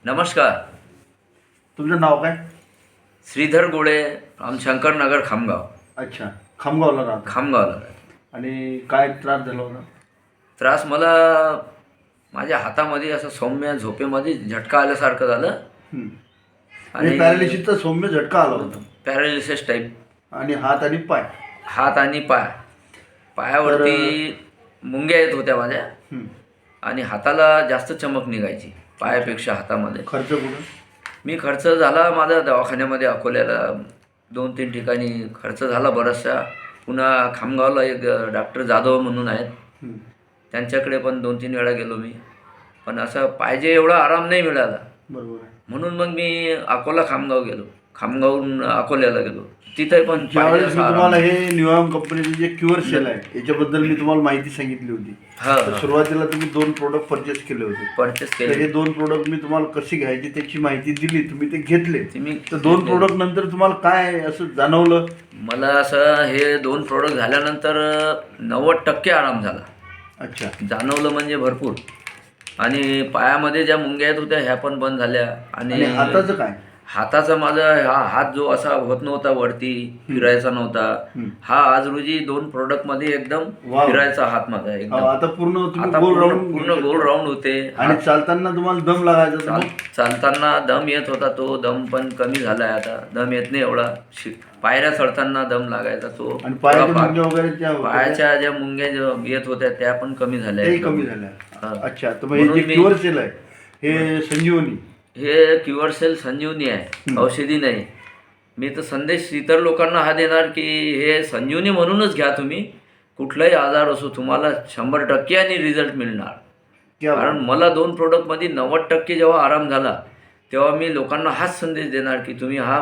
नमस्कार. तुमचं नाव काय? श्रीधर गोळे, शंकरनगर, खामगाव. अच्छा, खामगावला राहता. खामगावला राहतो. आणि काय त्रास झाला होता? त्रास मला माझ्या हातामध्ये असं सौम्य झोपेमध्ये झटका आल्यासारखं झालं आणि पॅरालिसिसचा सौम्य झटका आला होता. Paralysis type. आणि हात आणि पाय. हात आणि पायावरती मुंग्या येत होत्या माझ्या आणि हाताला जास्त चमक निघायची पायापेक्षा हातामध्ये. खर्च कुठं? मी खर्च झाला माझा दवाखान्यामध्ये अकोल्याला 2-3 ठिकाणी खर्च झाला बराचसा. पुन्हा खामगावला एक डॉक्टर जाधव म्हणून आहेत, त्यांच्याकडे पण 2-3 वेळा गेलो मी. पण असं पाहिजे एवढा आराम नाही मिळाला. बरोबर आहे. म्हणून मग मी खामगाव गेलो. खामगावहून अकोल्याला गेलो. तिथे पण ज्यावेळेस मी तुम्हाला हे न्यूयॉर्क कंपनीचे जे क्युअर सेल आहे याच्याबद्दल मी तुम्हाला माहिती सांगितली होती. तर सुरुवातीला तुम्ही 2 प्रोडक्ट परचेस केले होते. तर हे 2 प्रोडक्ट मी तुम्हाला कशी घ्यायची त्याची माहिती दिली, तुम्ही ते घेतले. तर 2 प्रोडक्ट नंतर तुम्हाला काय असं जाणवलं? मला असं हे 2 प्रोडक्ट झाल्यानंतर 90% आराम झाला. अच्छा. जाणवलं म्हणजे भरपूर. आणि पायामध्ये ज्या मुंग्या येत होत्या ह्या पण बंद झाल्या. आणि हाताचं काय? हाताचा माझा हात जो असा होत नव्हता वरती फिरायचा नव्हता, हा आज रोजी 2 प्रोडक्टमध्ये एकदम फिरायचा हात माझा एकदम. आता पूर्ण पूर्ण गोल राऊंड होते. आणि चालताना तुम्हाला दम लागायचा? चालताना दम येत होता, तो दम पण कमी झालाय आता. दम येत नाही एवढा. पायऱ्या चढताना दम लागायचा तो. आणि पायाच्या ज्या मुंग्या येत होत्या त्या पण कमी झाल्या. कमी झाल्या. अच्छा. तर हे जे क्युअर सेल आहे हे संजीवनी, हे क्युअर सेल संजीवनी आहे, औषधी नाही. मी तर संदेश इतर लोकांना हा देणार की हे संजीवनी म्हणूनच घ्या तुम्ही. कुठलाही आजार असो तुम्हाला 100% आणि रिझल्ट मिळणार. कारण मला 2 प्रोडक्टमध्ये 90% जेव्हा आराम झाला तेव्हा मी लोकांना हाच संदेश देणार की तुम्ही हा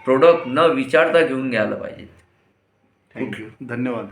प्रोडक्ट न विचारता घेऊन घ्यायला पाहिजे. थँक्यू. धन्यवाद.